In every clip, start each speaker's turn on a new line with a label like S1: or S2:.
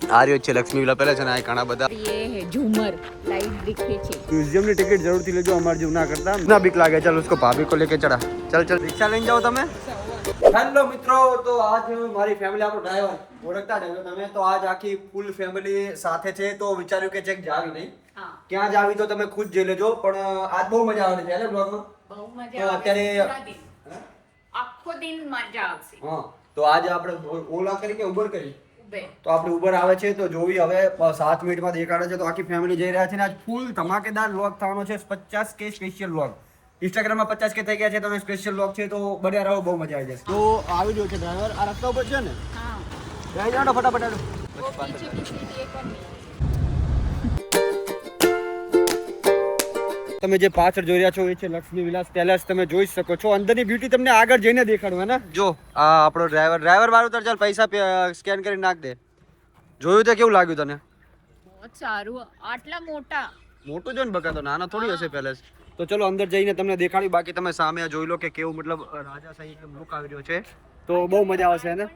S1: આ રહ્યો છે લક્ષ્મી વિલા પેલેસ અને આ ઘણા બધા
S2: ये है झूमर लाइट दिखे छे।
S1: म्यूजियम ની ટિકિટ જરૂરથી લેજો અમાર જેવું ના કરતા ના બીક લાગે ચાલ उसको भाभी को लेके चढ़ा चल रिक्शा લઈને જાઓ તમે હેલો મિત્રો તો આજ મારી ફેમિલી આપણો ડ્રાઈવર ઓળખતા જ તમે તો આજ આખી ફૂલ ફેમિલી સાથે છે તો વિચાર્યું કે ચેક જાવી નહીં ક્યાં જાવી તો તમે ખુદ જઈ લેજો પણ આજ બહુ મજા આવે છે ને બ્લોગમાં
S2: બહુ મજા આવે અત્યારે આખો દિન મજા આવશે
S1: હા તો આજે આપણે ઓલા કરી કે ઉબર કરી તો આપણે ઉબર આવે છે તો જોવી હવે 7 મિનિટમાં દેખાડે છે તો આખી ફેમિલી જઈ રહ્યા છે ને આજ ફૂલ ધમાકેદાર વ્લોગ થવાનો છે 50k સ્પેશિયલ વ્લોગ ઇન્સ્ટાગ્રામમાં 50k થઈ ગયા છે તો સ્પેશિયલ વ્લોગ છે તો બન્યા રહો બહુ મજા આવી જશે તો આવી રહ્યો છે ડ્રાઈવર આ રસ્તા ઉપર છે ને
S2: હા
S1: જઈ જાઓ ફટાફટ તમે જે પાછળ જોઈ રહ્યા છો એ છે લક્ષ્મી વિલાસ પેલેસ તમે જોઈ શકો છો અંદરની બ્યુટી તમને આગળ જઈને દેખાડું હે ને જો આ આપણો ડ્રાઈવર વાળું તાર ચાલ પૈસા સ્કેન કરી નાખ દે જોયું તો કેવું લાગ્યું તને
S2: બહુ સારું આટલા
S1: મોટું જો ને બકા તો નાના થોડી હશે પેલેસ તો ચલો અંદર જઈને તમને દેખાડી બાકી તમે સામે જોઈ લો કે કેવું મતલબ રાજાશાહી એકદમ લુક આવી રહ્યો છે તો બહુ મજા આવશે ને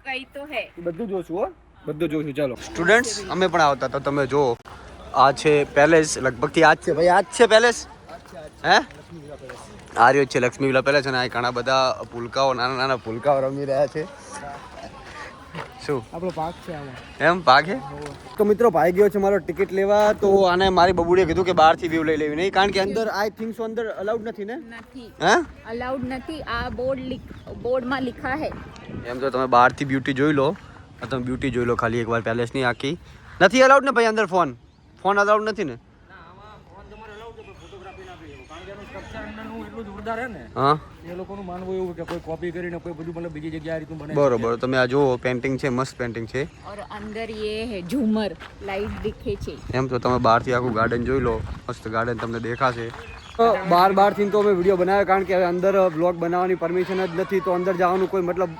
S2: કઈ તો હે
S1: બધું જોશું હો બધું જોશું ચાલો સ્ટુડન્ટ્સ અમે પણ આવતા તો તમે જો આ છે પેલેસ લગભગ થી આજ છે ભાઈ આજ છે પેલેસ હે આ રહ્યો છે લક્ષ્મી વિલા પેલેસ અને આ ઘણા બધા પુલકાઓ નાના પુલકાઓ રમી રહ્યા છે શું આપણો પાક છે આમાં એમ પાક હે તો મિત્રો ભાઈ ગયો છે મારો ટિકિટ લેવા તો આને મારી બબુડીએ કીધું કે બહારથી વ્યૂ લઈ લેવી નહીં કારણ કે અંદર આઈ થિંક સો અંદર અલાઉડ નથી ને
S2: નથી
S1: હે
S2: અલાઉડ નથી આ બોર્ડમાં લિખા હે
S1: એમ તો તમે બહારથી બ્યુટી જોઈ લો તમે બ્યુટી જોઈ લો ખાલી એકવાર પેલેસની આખી નથી અલાઉડ ને ભાઈ અંદર ફોન અલાઉડ નથી ને બરોબર તમે આ જુઓ પેન્ટિંગ છે મસ્ત પેન્ટિંગ છે
S2: और अंदर ये है झूमर लाइट दिखे छे
S1: એમ તો તમે બહારથી આખું ગાર્ડન જોઈ લો મસ્ત ગાર્ડન તમને દેખાશે બહારથી તો અમે વિડીયો બનાવ્યો કારણ કે હવે અંદર બ્લોગ બનાવવાની પરમિશન જ નથી તો અંદર જવાનું કોઈ મતલબ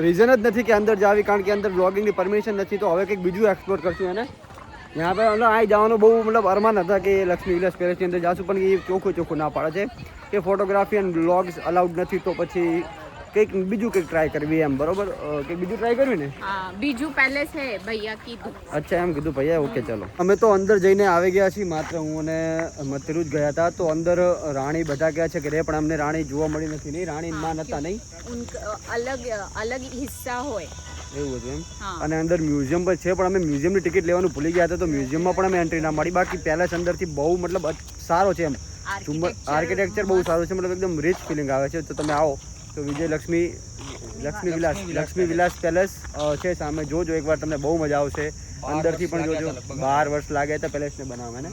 S1: રીઝન જ નથી કે અંદર જાવી કારણ કે અંદર બ્લોગિંગની પરમિશન નથી તો હવે કંઈક બીજું એક્સપ્લોર કરશું એને यहाँ पे मतलब आई જવાનું બહુ મતલબ અરમાન હતા કે લક્ષ્મી વિલાસ પેલેસની અંદર જાશું પણ એ ચોખ્ખું ના પાડે છે કે ફોટોગ્રાફી એન્ડ બ્લોગ્સ અલાઉડ નથી તો પછી કંઈક બીજું કંઈક ટ્રાય કરવી એમ બરોબર કંઈક બીજું ટ્રાય કરવી ને
S2: હા બીજું પેલેસ હે ભૈયા કીધું
S1: અચ્છા એમ કીધું ભૈયા ઓકે ચલો અમે તો અંદર જઈને આવી ગયા છીએ માત્ર હું અને મથુરુ જ ગયા હતા તો અંદર રાણી બધા ગયા છે કે રે પણ અમને રાણી જોવા મળી નથી નહીં રાણી માં નતા નહીં
S2: અલગ હિસ્સા હોય
S1: એવું હતું એમ અને અંદર મ્યુઝિયમ પણ છે પણ અમે મ્યુઝિયમની ટિકિટ લેવાનું ભૂલી ગયા હતા તો મ્યુઝિયમમાં પણ અમે એન્ટ્રી ના મળી બાકી પેલેસ અંદરથી બહુ મતલબ સારો છે એમ આર્કિટેક્ચર બહુ સારું છે મતલબ એકદમ રીચ ફિલિંગ આવે છે તો તમે આવો તો વિજય લક્ષ્મી વિલાસ પેલેસ છે સામે જોજો એકવાર તમને બહુ મજા આવશે અંદરથી પણ જોજો 12 વર્ષ લાગે તો પેલેસને બનાવવા ને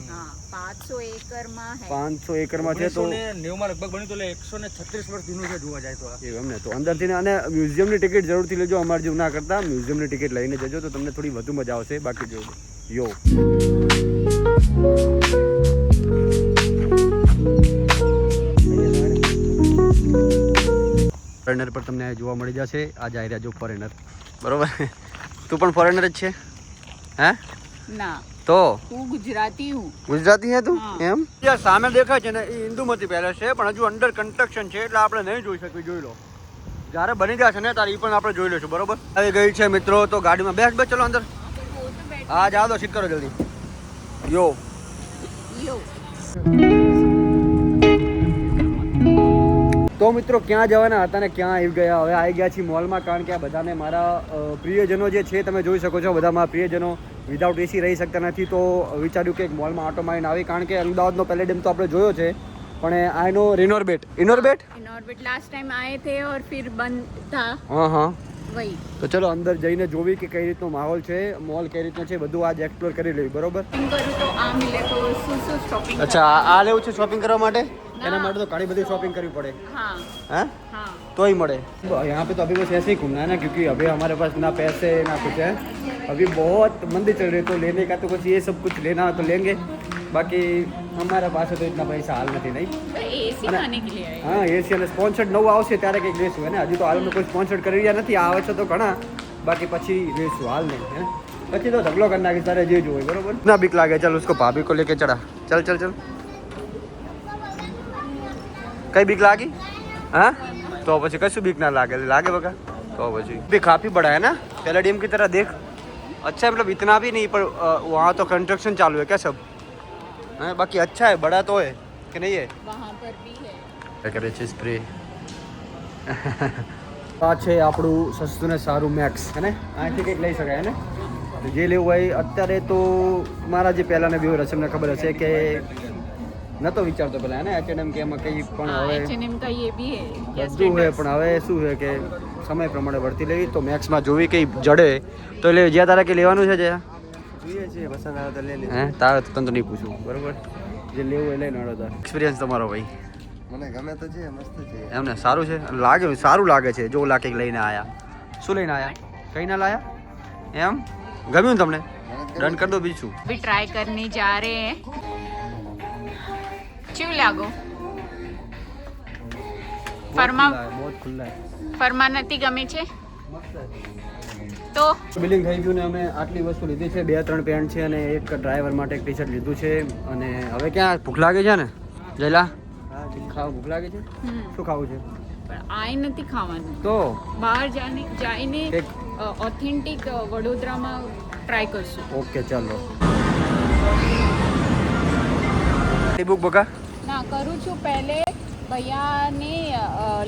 S1: 500 એકરમાં છે તો 90 માં લગભગ બન્યું તો 136 વર્ષ જૂનું છે જોવા જાય તો એમ ને તો અંદરથી અને મ્યુઝિયમની ટિકિટ જરૂરથી લેજો અમાર જેવું ના કરતા મ્યુઝિયમની ટિકિટ લઈને જજો તો તમને થોડી વધુ મજા આવશે બાકી જોજો યો ફોરેનર પર તમને જોવા મળી જશે આજે આવી રહ્યા જો ફોરેનર બરોબર તું પણ ફોરેનર જ છે હે
S2: ના
S1: તો
S2: હું ગુજરાતી
S1: હે તું એમ યાર સામે દેખાય છે ને એ ઇન્દુમતી પેલેસ છે પણ હજુ અંડર કન્સ્ટ્રક્શન છે એટલે આપણે નહીં જોઈ શકવી જોઈ લો જ્યારે બની જશે ને ત્યારે એ પણ આપણે જોઈ લઈશું બરોબર આવી ગઈ છે મિત્રો તો ગાડીમાં બેસ ચલો અંદર હા જાઓ તો સીટ કરો જલ્દી યો તો મિત્રો ક્યાં જવાના હતા ને ક્યાં આવી ગયા હવે આવી ગયા છીએ મોલમાં કારણ કે આ બધાને મારા પ્રિયજનો જે છે તમે જોઈ શકો છો બધા મારા પ્રિયજનો વિધાઉટ એસી રહી શકતા નથી તો વિચાર્યું કે મોલમાં આટો મારીને આવી કારણ કે અમદાવાદનો પેલેડિયમ તો આપણે જોયો છે પણ આનો ઇનોર્બેટ
S2: लास्ट टाइम आए थे और फिर बंद था
S1: हाँ
S2: वही
S1: તો ચલો અંદર જઈને જોવી કે કઈ રીતનો માહોલ છે મોલ કઈ રીતનો છે બધું આજ એક્સપ્લોર કરી લેવી બરોબર
S2: તો આ મિલે તો શું શોપિંગ
S1: અચ્છા આ લેવું છે શોપિંગ કરવા માટે એના માટે तो घनी बड़ी शॉपिंग करनी पड़े हैं तो ही मरे यहाँ पे तो अभी बस ऐसे ही घूमना है ना क्योंकि अभी हमारे पास ना पैसे ना कुछ है अभी बहुत मंदी चल रही है तो लेने का तो कुछ ये सब कुछ लेना तो लेंगे बाकी हमारे पास तो इतना पैसा हाल नहीं हाँ एसी અને સ્પોન્સર્ડ નવું આવશે ત્યારે કંઈક લેશું હે ને હજી તો હાલમાં કોઈ સ્પોન્સર્ડ કરી રહ્યા નથી આવે છે તો ઘણા બાકી પછી લેશું હાલ નહીં હે પછી તો ઢગલો કરી નાખી તારે જે જોવે બરોબર ના બીક લાગે ચાલ उसको भाभी को लेके चढ़ा चल कई बीक लागी हाँ तो પછી કશું બીક ના લાગે બકા તો પછી भी काफी बड़ा है ना पैलेडियम की तरह देख अच्छा है मतलब इतना भी नहीं पर वहाँ तो कंस्ट्रक्शन चालू है क्या सब हैं बाकी अच्छा है बड़ा तो है कि नहीं है
S2: वहाँ पर भी है
S1: क्या करे છે સ્પ્રે આ છે આપણું સસ્તું ને સારું મેક્સ હે ને અહીંથી કંઈક લઈ શકાય ને જે લેવું હોય અત્યારે તો મારા જે પહેલાંના વ્યૂ હશે એમને ખબર હશે કે નતો વિચારતો પહેલાં હે ને H&M કે એમાં કંઈ પણ હવે
S2: H&M का ये भी है
S1: બધું હોય પણ હવે શું છે કે સમય પ્રમાણે ભરતી લેવી તો મેક્સમાં જોવી કંઈ જડે તો લે જ્યાં તારા કે લેવાનું છે જ્યાં જોઈએ છે પસંદ આવે તો લે લે હે તારે તો તને તો નહીં પૂછું બરોબર જે લેવું હોય લઈને આવડો તાર એક્સપિરિયન્સ તમારો ભાઈ
S3: મને ગમે તો છે મસ્ત છે
S1: એમને સારું છે લાગે સારું લાગે છે જો લાગે લઈને આયા શું લઈને આયા કઈ ના લાયા એમ ગમ્યું ને તમને ડન કરી દો બીજું
S2: भी ट्राई करने जा रहे हैं क्यों लागो फरमा
S1: બહુ ખુલ્લા
S2: फरमा નથી ગમે છે તો
S1: બિલિંગ થઈ ગયું ને અમે આટલી વસ્તુ લીધી છે 2-3 પેન્ટ છે અને એક ડ્રાઈવર માટે એક ટી-શર્ટ લીધું છે અને હવે ક્યાં ભૂખ લાગે છે ને જયલા હા ખાવા ભૂખ લાગે છે શું ખાવું છે
S2: પણ આય નથી ખાવાનું
S1: તો
S2: બહાર જાઈને
S1: એક
S2: ઓથેન્ટિક વડોદરામાં ટ્રાય કરશું
S1: ઓકે ચાલો ઈ બુક બકા
S2: ના કરું છું પહેલે ભૈયાને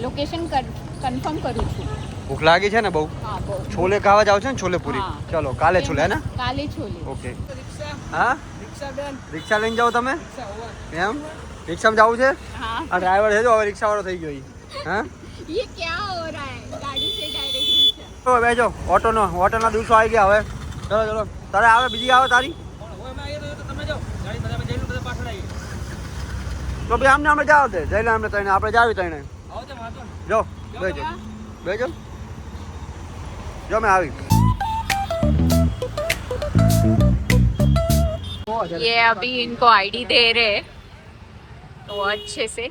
S2: લોકેશન કન્ફર્મ કરું છું
S1: ભૂખ લાગી છે ને બહુ
S2: હા બહુ
S1: છોલે ખાવા જાવ છે ને છોલે પૂરી
S2: હા.
S1: ચાલો કાલે છોલે હે ને
S2: કાલે છોલે
S1: ઓકે હા રિક્ષા લઈને જાઓ તમે એમ રિક્ષામાં જવું છે
S2: हाँ
S1: આ ડ્રાઈવર છે જો હવે રિક્ષાવાળો થઈ ગયો ઈ હા
S2: ये क्या हो रहा है गाड़ी से डायरेक्ट रिक्शा
S1: તો બેજો ઓટોના દિવસો આવી ગયા હવે ચલો ચલો તારે આવે બીજી આવે તારી તો ભાઈ આમને અમે જાવ દે જઈને અમને તઈને આપણે જાવી તઈને જો બેજો બેજો જો મેં આવી
S2: ये अभी इनको आईडी दे रहे हैं तो अच्छे से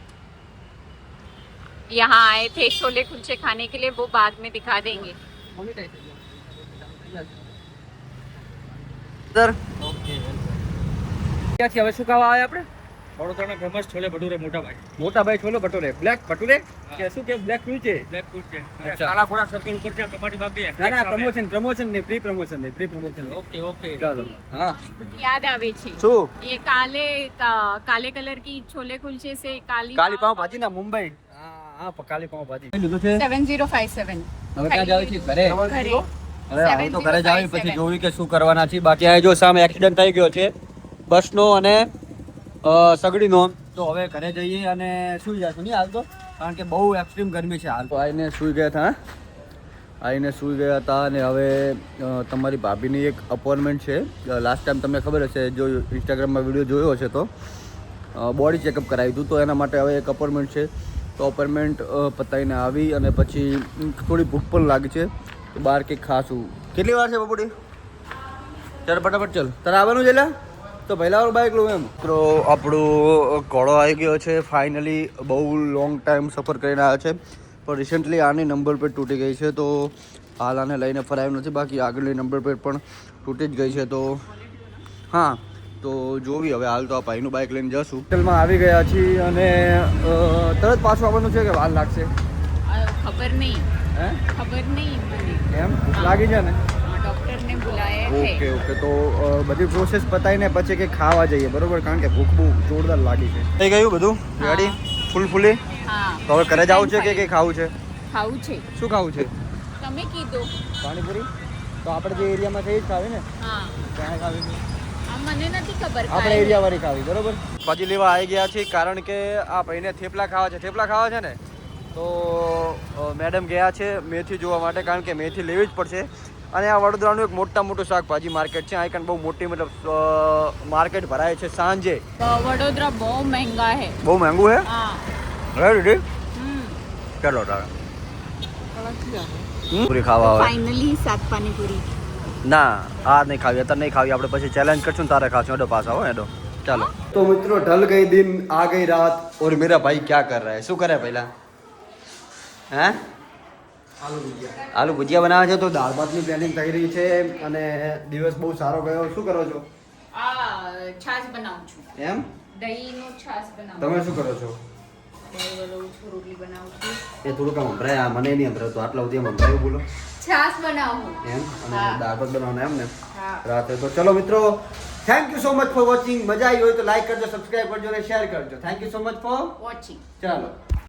S2: यहाँ आए थे छोले कुलचे खाने के लिए वो बाद में दिखा देंगे
S1: સર ક્યાંથી હવે શું ખાવા આવ્યા આપણે
S4: વડોદરાના ફેમસ છોલે ભટુરે મોટા ભાઈ
S1: મોટા ભાઈ છોલો ભટુરે બ્લેક ભટુરે કે શું કે બ્લેક કુલચે
S4: બ્લેક ફૂડ છે
S1: અચ્છા.
S4: કાલા ખોરાક સર્કલ ઉપર છે કમાટી બાકી
S1: ના ના પ્રમોશન નહીં પ્રી પ્રમોશન
S4: ઓકે ઓકે
S1: ચાલો હા
S2: याद आवे छे
S1: શું
S2: ये काले कलर की छोले कुलचे से काली
S1: કાલી પાવ ભાજી ના મુંબઈ હા કાલી પાવ ભાજી લીધું છે
S2: 7057
S1: હવે ક્યાં જાવ છે ઘરે
S2: घरे
S1: હવે હવે તો ઘરે જાવી પછી જોવી કે શું કરવાના છે બાકી આ જો સામે એક્સિડન્ટ થઈ ગયો છે બસનો અને સગડીનો તો હવે ઘરે જઈએ અને સુઈ જશું નહીં હાલ તો કારણ કે બહુ એક્સ્ટ્રીમ ગરમી છે હાલ તો આવીને સુઈ ગયા હતા અને હવે તમારી ભાભીની એક અપોઇન્ટમેન્ટ છે લાસ્ટ ટાઈમ તમને ખબર હશે જો ઇન્સ્ટાગ્રામમાં વિડીયો જોયો હશે તો બોડી ચેકઅપ કરાવ્યું હતું તો એના માટે હવે એક અપોઇન્ટમેન્ટ છે તો અપોઇન્ટમેન્ટ પતાવીને આવી અને પછી થોડી ભૂખ પણ લાગી છે તો બહાર કંઈક ખાશું કેટલી વાર છે બપોડી ચાલ ફટાફટ ચાલ તારે આવવાનું છે તો પહેલા બાઇક લઉં એમ તો આપણું ઘોડો આવી ગયો છે ફાઇનલી બહુ લોંગ ટાઈમ સફર કરીને આવ્યો છે પણ રિસેન્ટલી આની નંબર પ્લેટ તૂટી ગઈ છે તો હાલ આને લઈને ફરાયું નથી બાકી આગળની નંબર પ્લેટ પણ તૂટી જ ગઈ છે તો હા તો જોવી હવે હાલ તો આ ભાઈનું બાઇક લઈને જશું હોટલમાં આવી ગયા છીએ અને તરત પાછું આવવાનું છે કે વાર લાગશે
S2: खबर नहीं
S1: હે
S2: મને
S1: એમ ભૂખ લાગી છે ને
S2: डॉक्टर ने बुलाया
S1: ઓકે
S2: है
S1: ઓકે તો બધી પ્રોસેસ પતાવીને પછી કે ખાવા જઈએ બરોબર કારણ કે ભૂખ બહુ જોરદાર લાગી છે થઈ ગયું બધું રેડી ફૂલી
S2: हाँ
S1: તો હવે ઘરે જવું છે કે કંઈ ખાવું છે
S2: ખાવું છે
S1: શું ખાવું છે
S2: તમે કીધું
S1: પાણીપુરી તો આપણે જે એરિયામાં છે એ જ ખાવી ને
S2: હા
S1: ત્યાં ખાવી છે
S2: આ મને નથી ખબર
S1: આપણે એરિયાવાળી ખાવી બરોબર ભાજી લેવા આવી ગયા છીએ કારણ કે આ ભાઈને થેપલા ખાવા છે ને તો મેડમ ગયા છે મેથી જોવા માટે કારણ કે મેથી લેવી જ પડશે અને આ વડોદરાનું એક મોટું શાકભાજી માર્કેટ છે અહીં બહુ મોટી મતલબ માર્કેટ ભરાય છે સાંજે
S2: वडोदरा बहुत महंगा है
S1: બહુ મહેંગું હે
S2: हाँ
S1: રેડી ચાલો તારે પૂરી ખાવા આવે
S2: फाइनली 7 पानी पूरी
S1: ના આ નહીં ખાવી અત્યારે નહીં ખાવી આપણે પછી ચેલેન્જ કરશું ને તારે ખાશું એડો પાસ આવો એડો ચાલો તો મિત્રો ઢલ ગઈ દિન આ ગઈ રાત और मेरा भाई क्या कर रहा है શું કરે પહેલા હે આલુ ભુજિયા બનાવે છે તો દાળ ભાતની પ્લાનિંગ થઈ રહી છે અને દિવસ બહુ સારો ગયો શું કરો છો
S2: આ છાશ બનાવું છું
S1: એમ
S2: દહીંનો છાશ બનાવું
S1: તમે શું કરો છો
S2: બનાવું છું રોટલી બનાવું છું
S1: એ થોડુંક આમ સંભળાય મને નહીં સંભળાય તો આટલા સુધી આમ સંભળાયું બોલો
S2: છાશ બનાવું
S1: એમ અને
S2: હા.
S1: દાળ ભાત બનાવવાના એમ ને
S2: હા
S1: રાતે તો ચલો મિત્રો thank you so much for watching મજા આવી હોય તો લાઈક કરજો સબસ્ક્રાઇબ કરજો અને શેર કરજો thank you so much for
S2: watching
S1: ચાલો